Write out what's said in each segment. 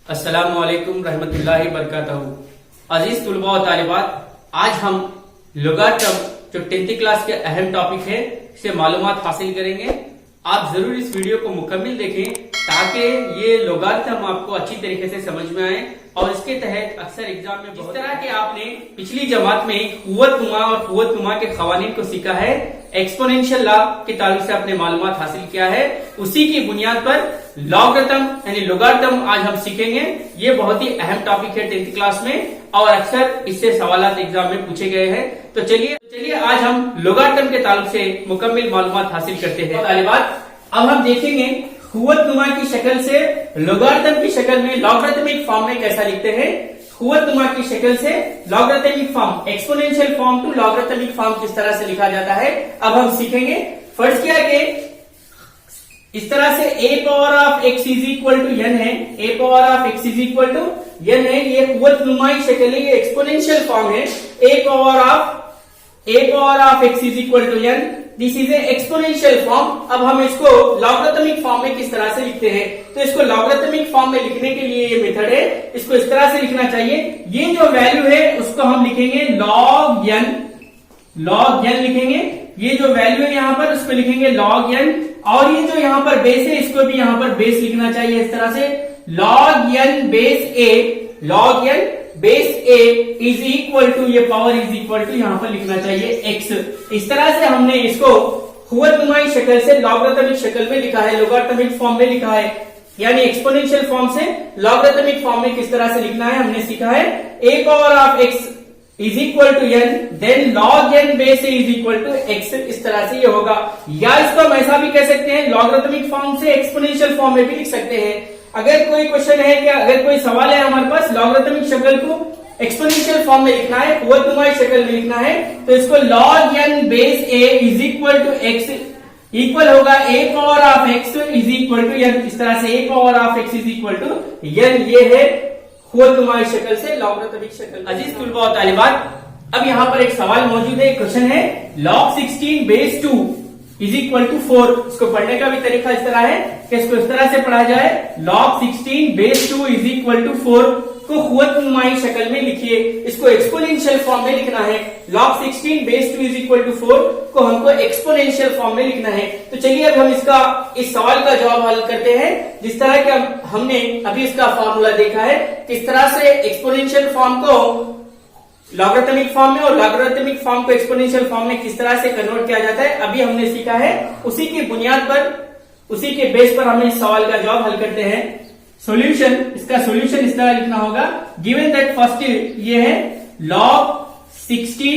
अस्सलामुअलैकुम रहमतुल्लाहि बरकातहू। अजीज तुलबा और तालिबात, आज हम लुगातम जो 10th क्लास के अहम टॉपिक है से मालूमात हासिल करेंगे। आप जरूर इस वीडियो को मुकम्मल देखें ताकि ये लुगातम आपको अच्छी तरीके से समझ में आए और इसके तहत अक्सर एग्जाम में जिस तरह के आपने पिछली जमात में कुव्वतनुमा और कुव्वतनुमा के खवानीन को सीखा है, एक्सपोनेंशियल लॉ के ताल्लुक से आपने मालूमात हासिल किया है, उसी की बुनियाद पर लॉगरिथम यानी लोगारिथम आज हम सीखेंगे। ये बहुत ही अहम टॉपिक है 10th क्लास में और अक्सर इससे सवालात एग्जाम में पूछे गए हैं। तो चलिए आज हम लोगारिथम के ताल्लुक से मुकम्मल मालूमात हासिल करते हैं। तालिबात, अब हम देखेंगे कुव्वतनुमा की शक्ल से लोगारिथम की शक्ल में लॉगरिथमिक फॉर्म में कैसा लिखते हैं। कुव्वतनुमा की शक्ल से logarithmic form, exponential form to logarithmic form किस तरह से लिखा जाता है अब हम सीखेंगे। फर्स्ट क्या है कि इस तरह से a power of x is equal to n है, a power of x is equal to n है, ये कुव्वतनुमाई शक्ल है, ये एक्सपोनेंशियल फॉर्म है। a power of x is equal to n, this is a exponential form. अब हम इसको लॉगरिथमिक फॉर्म में किस तरह से लिखते हैं, तो इसको लॉगरिथमिक फॉर्म में लिखने के लिए ये मेथड है, इसको इस तरह से लिखना चाहिए। ये जो वैल्यू है उसको हम लिखेंगे log n लिखेंगे। ये जो वैल्यू है यहाँ पर उसको लिखेंगे log n, और ये जो यहाँ पर बेस है इसको भी यहाँ पर बेस लिखना चाहिए इस तरह से log n base a is equal to, ये पावर इज इक्वल टू यहाँ पर लिखना चाहिए x। इस तरह से हमने इसको कुव्वतनुमाई शक्ल से लॉगरिथमिक शक्ल में लिखा है, लोगारिथमिक फॉर्म में लिखा है, यानी एक्सपोनेंशियल फॉर्म से लॉगरिथमिक फॉर्म में किस तरह से लिखना है हमने सीखा है। a power of x is equal to n, then log n base a is equal to x। इस तरह से ये होगा, या इसको हम ऐसा भी कह सकते हैं लॉगरिथमिक फॉर्म से एक्सपोनेंशियल फॉर्म में भी लिख सकते हैं। अगर कोई क्वेश्चन है क्या, अगर कोई सवाल है हमारे पास लॉगरिथमिक शक्ल को एक्सपोनेंशियल फॉर्म में लिखना है, कुव्वतनुमाई शक्ल में लिखना है, तो इसको log n base a is equal to x equal होगा a power of x is equal to n। इस तरह से a power of x is equal to n, ये है कुव्वतनुमाई शक्ल से लॉगरिथमिक शक्ल। अजीज तुलबा और तालिबात, अब यहाँ पर एक सवाल मौजूद है, क्वेश्चन है log 16 base 2 is equal to 4। इसको पढ़ने का भी तरीका इस तरह है कि इसको इस तरह से पढ़ा जाए log 16 base 2 is equal to 4 को कुव्वतनुमाई शक्ल में लिखिए, इसको एक्सपोनेंशियल फॉर्म में लिखना है। log 16 base 2 is equal to 4 को हमको एक्सपोनेंशियल फॉर्म में लिखना है। तो चलिए अब हम इस सवाल का जवाब हल करते हैं। जिस तरह के हमने अभी इसका फॉर्मूला देखा है, किस तरह से एक्सपोनेंशियल फॉर्म को लॉगरिथमिक फॉर्म में और लॉगरिथमिक फॉर्म को एक्सपोनेंशियल फॉर्म में किस तरह से कन्वर्ट किया जाता है अभी हमने सीखा है। उसी की बुनियाद पर, उसी के बेस पर हम इस सवाल का जवाब हल करते हैं। सॉल्यूशन, इसका सॉल्यूशन इस तरह लिखना होगा, गिवन दैट फर्स्ट ये है log 16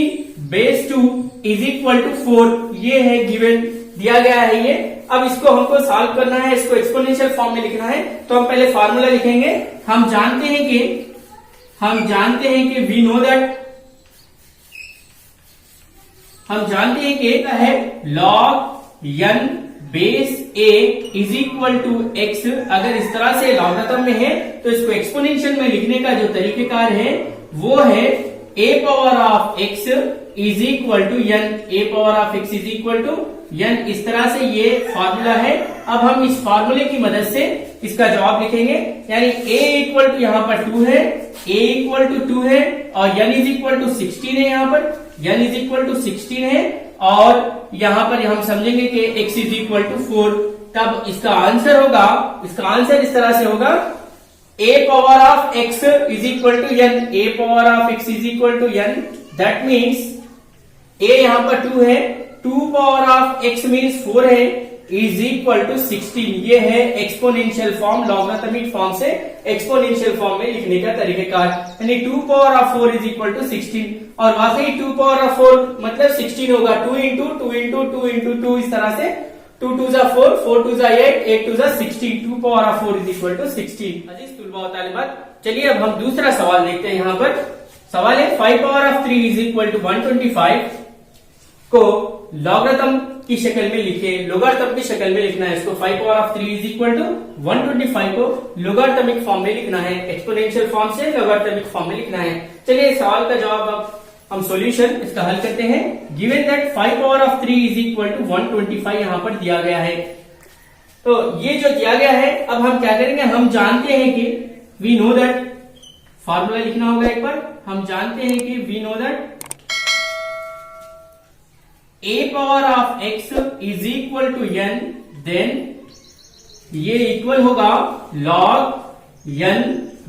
base 2 is equal to 4, ये है गिवन, दिया गया है ये। अब इसको हमको सॉल्व करना है, इसको एक्सपोनेंशियल फॉर्म में लिखना है, तो हम पहले फार्मूला लिखेंगे। हम जानते हैं कि वी नो दैट, हम जानते हैं कि है log n base a is equal to x। अगर इस तरह से लॉगरिथम में है तो इसको एक्सपोनेंशियल में लिखने का जो तरीकेकार है वो है a power of x is equal to n, a power of x is equal to n। इस तरह से ये फॉर्मूला है। अब हम इस फॉर्मूले की मदद से इसका जवाब लिखेंगे, यानी a इक्वल टू यहाँ पर 2 है, a इक्वल टू 2 है, और n इज इक्वल टू 16 है, यहाँ पर n इज इक्वल टू 16 है, और यहाँ पर हम समझेंगे कि x इज इक्वल टू 4। तब इसका आंसर होगा, इसका आंसर इस तरह से होगा a power of x is equal to n, a power of x is equal to n। That means a यहाँ पर 2 है, 2 पावर ऑफ x मीन्स 4 है, इज इक्वल टू 16। ये है एक्सपोनेंशियल फॉर्म, लॉगरिथमिक फॉर्म से एक्सपोनेंशियल फॉर्म में लिखने का तरीकेकार, यानी 2 power of 4 is equal to 16। और वाकई 2 पावर ऑफ 4 मतलब 16 होगा, 2 इंटू 2 इंटू 2 इंटू 2, इस तरह से 2 2 जा 4, 4 2 जा 8, 8 2 जा 16, 2 power of 4 is equal to 16। अजीज तुलबा और तालिबात, चलिए अब हम दूसरा सवाल देखते हैं। यहाँ पर सवाल है 5 power of 3 is equal to 125 को लॉगरिथम की शक्ल में लिखिए, लोगारिथम की शक्ल में लिखना है इसको। 5 power of 3 is equal to 125 को लोगारिथमिक फॉर्म में लिखना है, एक्सपोनेंशियल फॉर्म से लोगारिथमिक फॉर्म में लिखना है। चलिए सवाल का जवाब अब हम सॉल्यूशन इसका हल करते हैं। Given that 5 power of 3 is equal to 125 यहाँ पर दिया गया है। तो ये जो दिया गया है, अब हम क्या करेंगे, हम जानते हैं कि वी नो दैट, फॉर्मूला लिखना होगा एक बार, हम जानते हैं कि we know that a power of x is equal to n, then ये इक्वल होगा log n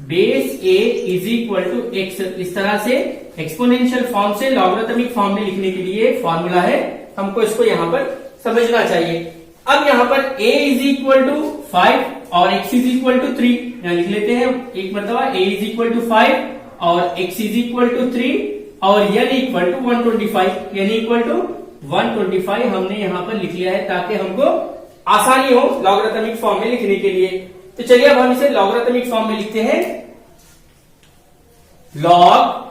base a is equal to x। इस तरह से एक्सपोनेंशियल फॉर्म से लॉगरिथमिक फॉर्म में लिखने के लिए फॉर्मूला है, हमको इसको यहां पर समझना चाहिए। अब यहां पर a इज इक्वल टू 5 और x इज इक्वल टू 3, यहां लिख लेते हैं एक मरतबा, a इज इक्वल टू 5 और x इज इक्वल टू 3 और n equal to 125, n equal to 125 हमने यहां पर लिख लिया है ताकि हमको आसानी हो लॉगरिथमिक फॉर्म में लिखने के लिए। तो चलिए अब हम इसे लॉगरिथमिक फॉर्म में लिखते हैं। लॉग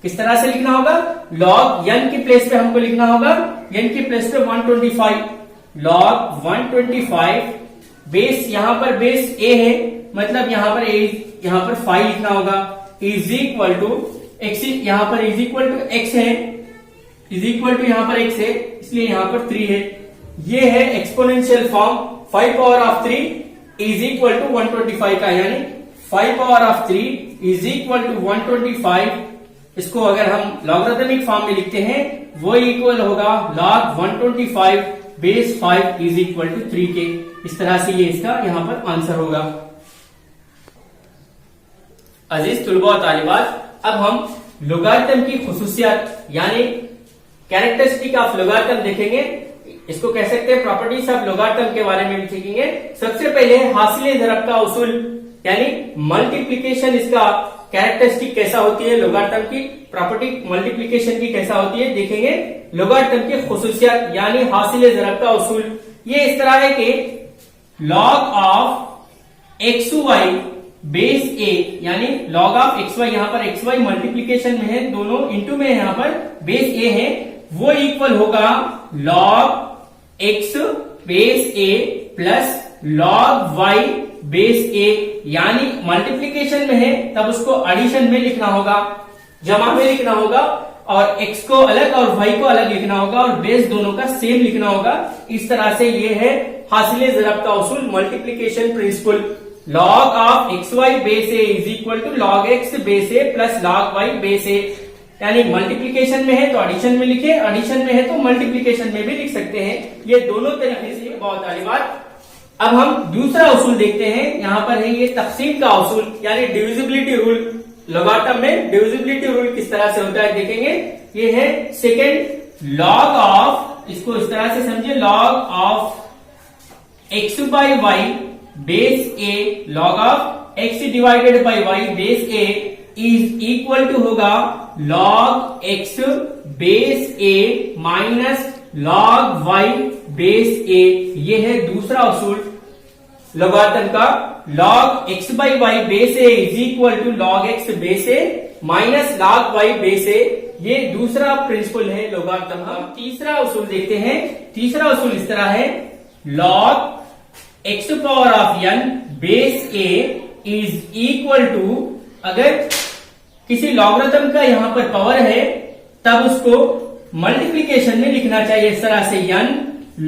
किस तरह से लिखना होगा, लॉग n की प्लेस पे हमको लिखना होगा, n की प्लेस पे 125, लॉग 125 बेस, यहां पर बेस a है, मतलब यहां पर यहां पर 5 लिखना होगा, इज इक्वल टू x, यहां पर इज इक्वल टू x है, इज इक्वल टू यहां पर x है, इसलिए यहां पर 3 है। ये है exponential form 5 power of 3 is equal to 125 का, यानी 5 power of 3 is equal to 125। इसको अगर हम लॉगरिथमिक फॉर्म में लिखते हैं वो इक्वल होगा log 125 base 5 is equal to 3 के। इस तरह से ये इसका यहां पर आंसर होगा। अजीज तुलबा तालिबात, अब हम लोगारिथम की खुसूसियत यानी कैरेक्टरिस्टिक ऑफ लोगारिथम देखेंगे। इसको कह सकते हैं प्रॉपर्टीज ऑफ लोगारिथम के बारे में भी सीखेंगे। सबसे पहले हासिल ज़रब का उसूल यानी मल्टीप्लीकेशन, इसका कैरेक्टरिस्टिक कैसा होती है, लोगारिथम की प्रॉपर्टी मल्टीप्लीकेशन की कैसा होती है देखेंगे। लोगारिथम की खुसूसियत यानी हासिल ज़रब का उसूल ये इस तरह है कि log of X Y base a, यानी log ऑफ एक्स वाई, यहां पर एक्स वाई मल्टीप्लीकेशन में है, दोनों इंटू में यहां पर बेस a है, वो इक्वल होगा log x base a plus log y base a, यानी मल्टीप्लीकेशन में है तब उसको एडिशन में लिखना होगा, जमा में लिखना होगा, और x को अलग और y को अलग लिखना होगा और बेस दोनों का सेम लिखना होगा। इस तरह से ये है हासिल ज़रब का उसूल, multiplication principle. log of X Y base a is equal to log x base a plus log y base a, यानी मल्टीप्लीकेशन में है तो एडिशन में लिखे, एडिशन में है तो मल्टीप्लीकेशन में भी लिख सकते हैं। ये दोनों तरीके से बहुत सारी बात। अब हम दूसरा उसूल देखते हैं, यहां पर है ये तकसीम का उसूल यानी डिविजिबिलिटी रूल। लोगारिथम में डिविजिबिलिटी रूल किस तरह से होता है देखेंगे। ये है सेकेंड log ऑफ, इसको इस तरह से समझिए, log of X by Y base a, log of X divided by Y base a is equal to होगा log x base a minus log y base a। ये है दूसरा उसूल लोगारिथम का, log x by Y base a is equal to log x base a minus log y base a। ये दूसरा principal है logarithm का। तीसरा उसूल देखते हैं। तीसरा उसूल इस तरह है, log x power of n base a is equal to, अगर किसी लॉगरिथम का यहां पर पावर है तब उसको मल्टीप्लीकेशन में लिखना चाहिए इस तरह से, n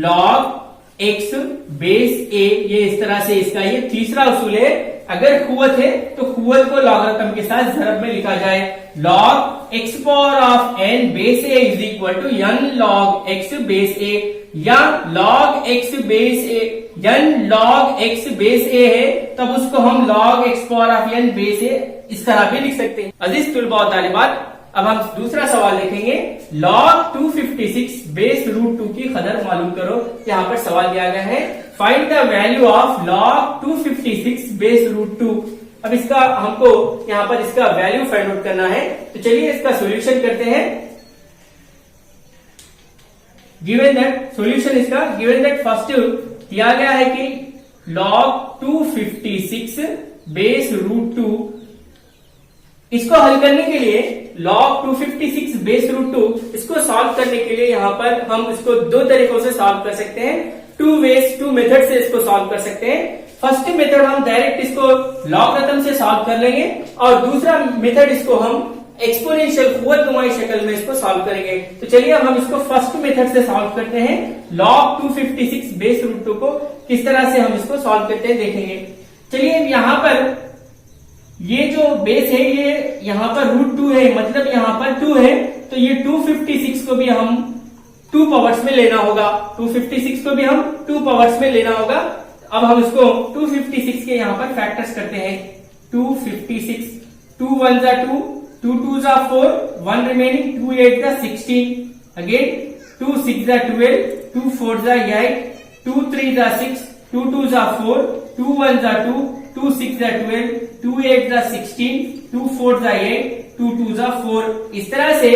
log x base a। ये इस तरह से इसका ये तीसरा उसूल है। अगर खुवत है तो खुवत को लॉगरिथम के साथ ज़रब में लिखा जाए, log x power of n base a is equal to n log x base a, या log x base a, n log x base a है तब उसको हम log x power of n base a इस तरह भी लिख सकते हैं। अजीज तुलबा और तालिबात, अब हम दूसरा सवाल देखेंगे, log 256 बेस रूट 2 की कदर मालूम करो। यहाँ पर सवाल दिया गया है, find the value of log 256 base root 2। अब इसका हमको यहाँ पर इसका वैल्यू फाइंड आउट करना है, तो चलिए इसका सॉल्यूशन करते हैं। गिवन दैट सॉल्यूशन इसका, गिवन दैट फर्स्ट दिया गया है कि log 256 बेस रूट 2, इसको हल करने के लिए log 256 बेस रूट 2 इसको सॉल्व करने के लिए यहाँ पर हम इसको दो तरीकों से सॉल्व कर सकते हैं, टू मेथड से इसको सॉल्व कर सकते हैं। फर्स्ट मेथड हम डायरेक्ट इसको लॉगरिथम से सॉल्व कर लेंगे और दूसरा मेथड इसको हम एक्सपोनेंशियल खुवतनुमाई शक्ल में इसको सॉल्व करेंगे। तो चलिए अब हम इसको फर्स्ट मेथड से सॉल्व करते हैं। log 256 बेस रूट 2 को किस तरह से हम इसको सॉल्व करते हैं देखेंगे। चलिए यहाँ पर ये जो बेस है ये यहाँ पर √2 है, मतलब यहाँ पर 2 है, तो ये 256 को भी हम 2 पावर्स में लेना होगा। 256 को भी हम 2 पावर्स में लेना होगा। अब हम इसको 256 के यहाँ पर फैक्टर्स करते हैं। 256, 2 1 जा 2, 2 2 जा 4, 1 रिमेनिंग, 2 8 जा 16, अगेन 2 6 जा 12, 2 4 जा 8, 2 3 जा 6, 2 2 जा 4, 2 1 जा 2, 2 6 जा 12, 2 8 जा 16, 2 4 जा 8, 2 2 जा 4। इस तरह से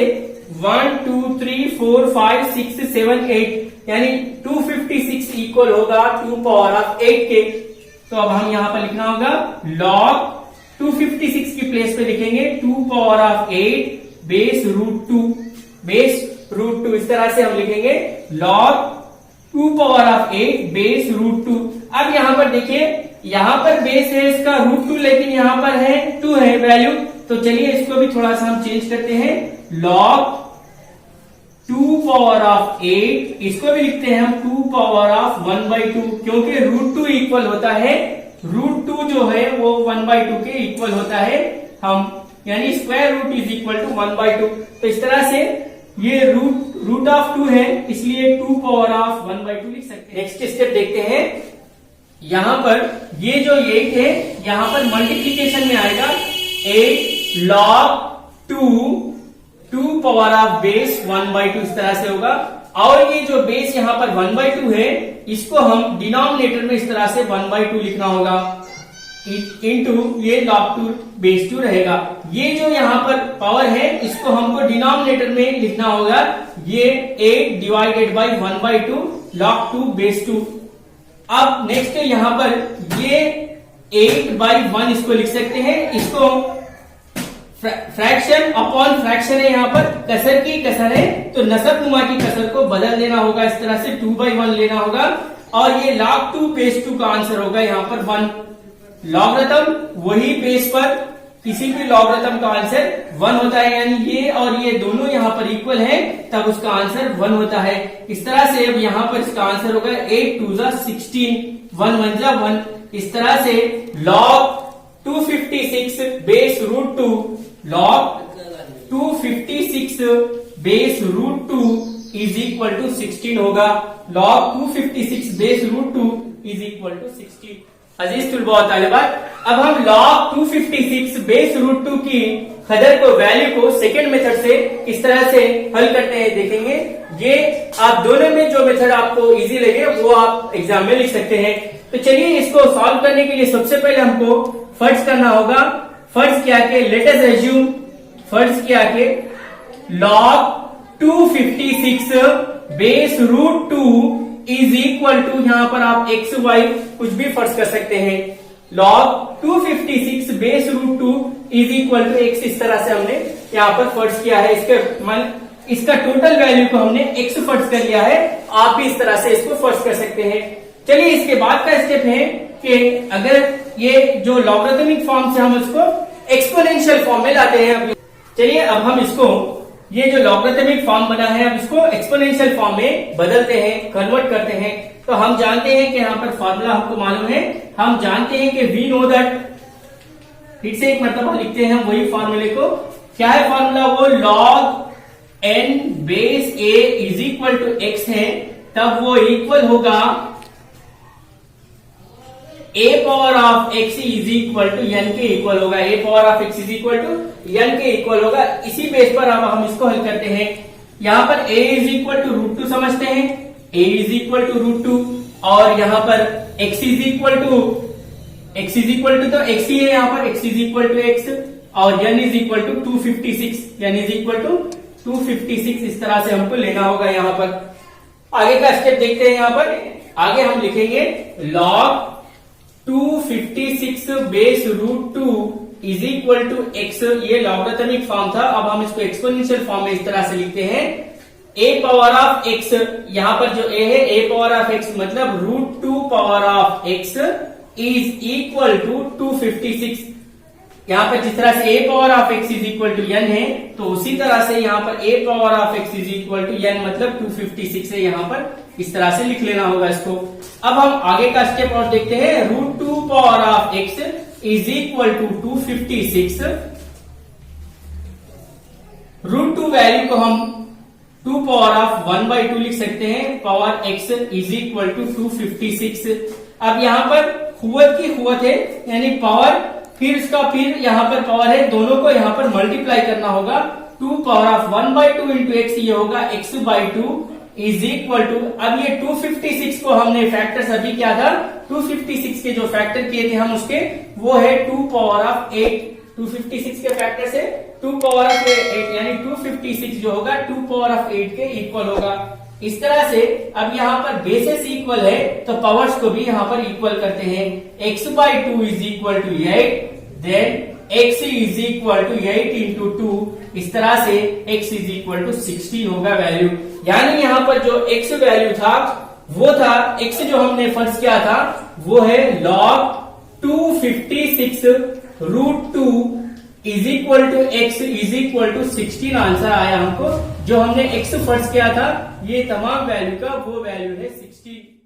1 2 3 4 5 6 7 8 यानी 256 इक्वल होगा 2 पावर ऑफ 8 के। तो अब हम यहां पर लिखना होगा log 256 की प्लेस पे लिखेंगे 2 पावर ऑफ 8 बेस √2, बेस √2। इस तरह से हम लिखेंगे log 2 पावर ऑफ 8 बेस √2। अब यहां पर देखिए, यहां पर बेस है इसका √2, लेकिन यहां पर है 2 है वैल्यू। तो चलिए इसको भी थोड़ा सा हम चेंज करते हैं, log 2 पावर ऑफ 8, इसको भी लिखते हैं हम 2 पावर ऑफ 1/2, क्योंकि √2 इक्वल होता है, √2 जो है वो 1/2 के इक्वल होता है, हम यानी square root is equal to 1/2। तो इस तरह से ये रूट ऑफ 2 है, इसलिए 2 पावर ऑफ 1/2 लिख सकते हैं। नेक्स्ट स्टेप देखते हैं, यहां पर ये जो 8 है यहां पर मल्टीप्लीकेशन में आएगा 8 log 2 पावर ऑफ बेस 1/2, इस तरह से होगा। और ये जो बेस यहां पर 1/2 है, इसको हम डिनोमिनेटर में इस तरह से 1/2 लिखना होगा, इंटू ये log 2 बेस 2 रहेगा। ये जो यहाँ पर पावर है इसको हमको डिनोमिनेटर में लिखना होगा, ये 8 डिवाइडेड बाई 1/2 log 2 बेस 2। अब नेक्स्ट यहाँ पर ये 8/1 इसको लिख सकते हैं, इसको फ्रैक्शन अपॉन फ्रैक्शन है, यहाँ पर कसर की कसर है, तो नसब नुमा की कसर को बदल देना होगा, इस तरह से 2/1 लेना होगा। और ये log 2 बेस 2 का आंसर होगा यहाँ पर 1। लॉगरिथम वही बेस पर किसी भी लॉगरिथम का आंसर 1 होता है, यानी ये और ये दोनों यहाँ पर इक्वल है, तब उसका आंसर 1 होता है। इस तरह से अब यहाँ पर इसका आंसर होगा 8 2 जा 16, 1 1 जा 1। इस तरह से log 256 base √2, log 256 base √2 is equal to 16 होगा। log 256 base √2 is equal to 16। अजीज तुलबा तालिबात, अब हम log 256 बेस √2 की कदर को, वैल्यू को सेकेंड मेथड से किस तरह से हल करते हैं देखेंगे। ये आप दोनों में जो मेथड आपको इजी लगे वो आप एग्जाम में लिख सकते हैं। तो चलिए इसको सॉल्व करने के लिए सबसे पहले हमको फर्ज करना होगा। फर्ज किया के लेट अस एज्यूम, फर्ज किया के log 256 base √2 is equal to, यहां पर आप x y कुछ भी फर्ज कर सकते हैं। log 256 base √2 is equal to x, इस तरह से हमने यहाँ पर फर्ज किया है। इसका टोटल वैल्यू को हमने x फर्ज कर लिया है, आप भी इस तरह से इसको फर्ज कर सकते हैं। चलिए इसके बाद का स्टेप है कि अगर ये जो लॉगरिथमिक फॉर्म से हम इसको एक्सपोनेंशियल फॉर्म में लाते हैं। चलिए अब हम इसको, ये जो लॉगरिथमिक फॉर्म बना है, अब इसको एक्सपोनेंशियल फॉर्म में बदलते हैं, कन्वर्ट करते हैं। तो हम जानते हैं कि यहाँ पर फॉर्मूला हमको मालूम है, हम जानते हैं कि वी नो दैट, फिर से एक मरतबा लिखते हैं वही फॉर्मूले को। क्या है फॉर्मूला? वो log n base a is equal to x है, तब वो इक्वल होगा a power of x is equal to n के इक्वल होगा, a power of x is equal to n के इक्वल होगा। इसी बेस पर अब हम इसको हल करते हैं। यहाँ पर a इज इक्वल टू √2 समझते हैं, a इज इक्वल टू √2, और यहाँ पर x इज इक्वल टू तो x ही है, यहाँ पर x is equal to x, और n is equal to 256, n is equal to 256। इस तरह से हमको लेना होगा। यहाँ पर आगे का स्टेप देखते हैं। यहाँ पर आगे हम लिखेंगे log 256 base √2 is equal to x, ये लॉगरिथमिक फॉर्म था। अब हम इसको एक्सपोनेंशियल फॉर्म में इस तरह से लिखते हैं, a पावर ऑफ x, यहाँ पर जो a है a पावर ऑफ x मतलब √2 power of x is equal to 256। यहाँ पर जिस तरह से a power of x is equal to n है, तो उसी तरह से यहाँ पर a power of x is equal to n मतलब 256 है। यहाँ पर इस तरह से लिख लेना होगा इसको। अब हम आगे का स्टेप और देखते हैं। √2 power of x is equal to 256, √2 value को हम 2 पावर ऑफ 1/2 लिख सकते हैं, power x is equal to 256। अब यहाँ पर खुवत की खुवत है, यानी पावर फिर इसका फिर यहाँ पर पावर है, दोनों को यहाँ पर मल्टीप्लाई करना होगा। 2 पावर ऑफ 1/2 इंटू एक्स, ये होगा x/2 इज इक्वल टू, अब ये 256 को हमने फैक्टर्स अभी क्या था, 256 के जो फैक्टर किए थे हम उसके, वो है 2 पावर ऑफ 8। 256 के फैक्टर से 2 पावर ऑफ 8, यानी 256 जो होगा 2 पावर ऑफ 8 के इक्वल होगा। इस तरह से अब यहाँ पर बेसेस इक्वल है तो पावर्स को भी यहाँ पर इक्वल करते हैं। x/2 is equal to 8, then x is equal to 8 into 2, इस तरह से x इज इक्वल टू 16 होगा वैल्यू। यानी यहाँ पर जो x वैल्यू था वो था, x जो हमने फर्ज किया था वो है log 256 √2 is equal to x is equal to 16 answer आया हमको। जो हमने x फर्ज किया था ये तमाम वैल्यू का वो वैल्यू है 16।